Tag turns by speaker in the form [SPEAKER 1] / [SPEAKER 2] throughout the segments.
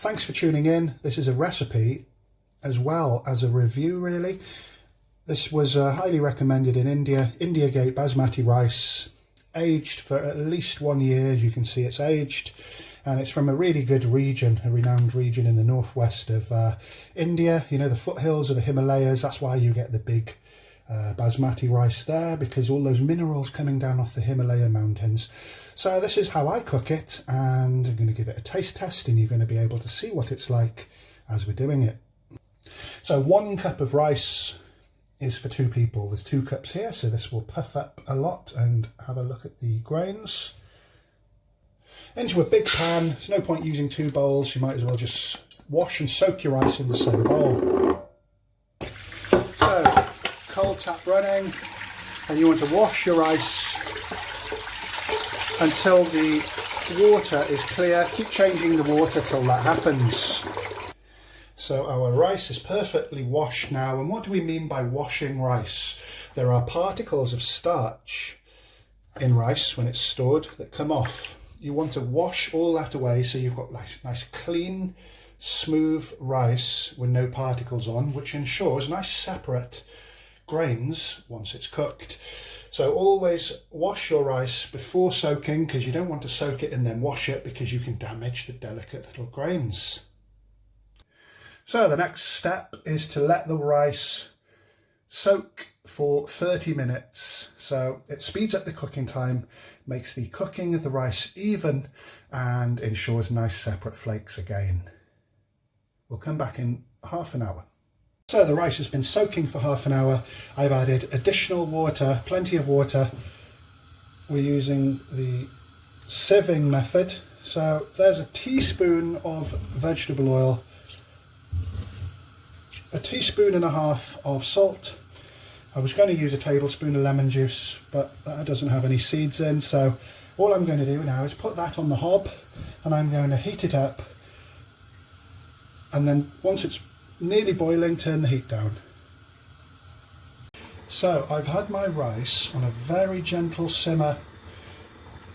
[SPEAKER 1] thanks for tuning in. This is a recipe as well as a review, really. This was highly recommended in India. India Gate Basmati rice, aged for at least 1 year. As you can see, it's aged, and it's from a really good region, a renowned region in the northwest of India. You know, the foothills of the Himalayas. That's why you get the big Basmati rice there, because all those minerals coming down off the Himalaya mountains. So this is how I cook it, and I'm going to give it a taste test, and you're going to be able to see what it's like as we're doing it. So 1 cup of rice is for 2 people. There's 2 cups here, so this will puff up a lot. And have a look at the grains. Into a big pan. There's no point using 2 bowls. You might as well just wash and soak your rice in the same bowl. So, cold tap running, and you want to wash your rice until the water is clear. Keep changing the water till that happens. So our rice is perfectly washed now. And what do we mean by washing rice? There are particles of starch in rice when it's stored that come off. You want to wash all that away so you've got nice clean, smooth rice with no particles on, which ensures nice separate grains once it's cooked. So always wash your rice before soaking, because you don't want to soak it and then wash it, because you can damage the delicate little grains. So the next step is to let the rice soak for 30 minutes. So it speeds up the cooking time, makes the cooking of the rice even, and ensures nice separate flakes again. We'll come back in half an hour. So the rice has been soaking for half an hour. I've added additional water, plenty of water. We're using the sieving method. So there's a teaspoon of vegetable oil, 1.5 teaspoons of salt. I was going to use a tablespoon of lemon juice, but that doesn't have any seeds in. So all I'm going to do now is put that on the hob, and I'm going to heat it up. And then once it's nearly boiling, turn the heat down. So I've had my rice on a very gentle simmer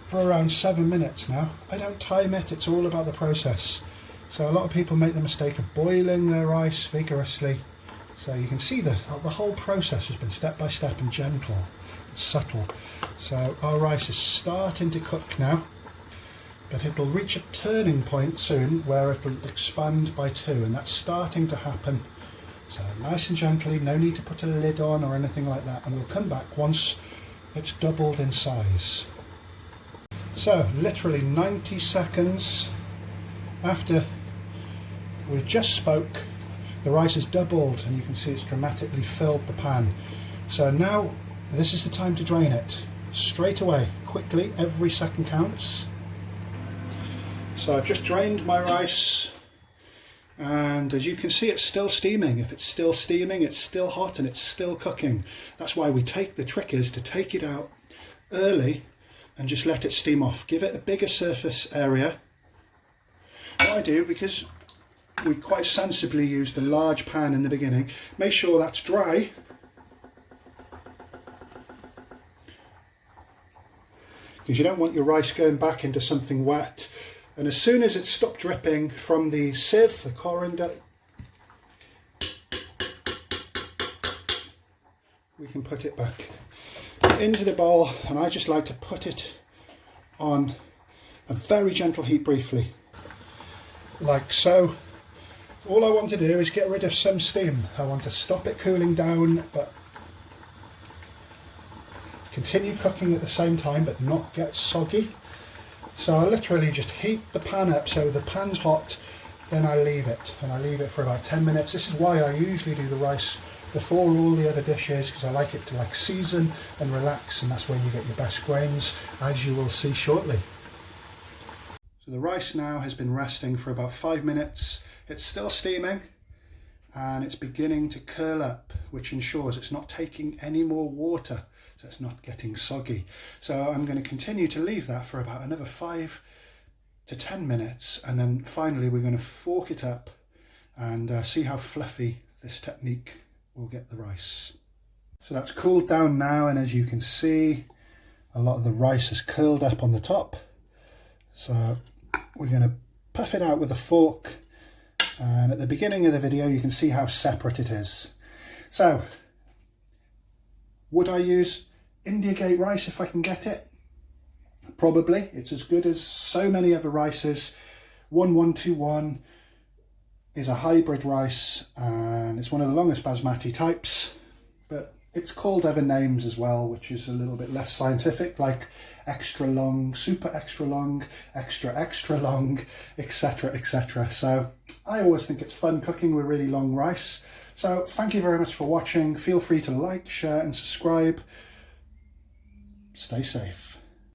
[SPEAKER 1] for around 7 minutes now. I don't time it, it's all about the process. So a lot of people make the mistake of boiling their rice vigorously. So you can see the whole process has been step by step and gentle and subtle. So our rice is starting to cook now, but it'll reach a turning point soon where it'll expand by 2, and that's starting to happen. So nice and gently, no need to put a lid on or anything like that, and we'll come back once it's doubled in size. So literally 90 seconds after we just spoke, the rice has doubled, and you can see it's dramatically filled the pan. So now this is the time to drain it straight away, quickly. Every second counts. So I've just drained my rice, and as you can see, it's still steaming. If it's still steaming, it's still hot and it's still cooking. That's why the trick is to take it out early and just let it steam off. Give it a bigger surface area. What I do, because we quite sensibly used a large pan in the beginning, make sure that's dry. Because you don't want your rice going back into something wet. And as soon as it's stopped dripping from the sieve, the coriander, we can put it back into the bowl, and I just like to put it on a very gentle heat briefly, like so. All I want to do is get rid of some steam. I want to stop it cooling down, but continue cooking at the same time, but not get soggy. So I literally just heat the pan up so the pan's hot, then I leave it, and I leave it for about 10 minutes. This is why I usually do the rice before all the other dishes, because I like it to season and relax, and that's when you get your best grains, as you will see shortly. So the rice now has been resting for about 5 minutes. It's still steaming, and it's beginning to curl up, which ensures it's not taking any more water, so it's not getting soggy. So I'm going to continue to leave that for about another 5 to 10 minutes, and then finally we're going to fork it up and see how fluffy this technique will get the rice. So that's cooled down now, and as you can see, a lot of the rice has curled up on the top. So we're going to puff it out with a fork And at the beginning of the video, you can see how separate it is. So, would I use India Gate rice if I can get it? Probably. It's as good as so many other rices. 1121 is a hybrid rice, and it's one of the longest basmati types, but it's called other names as well, which is a little bit less scientific, like extra long, super extra long, extra long, etc, etc. So I always think it's fun cooking with really long rice. So thank you very much for watching. Feel free to like, share and subscribe. Stay safe.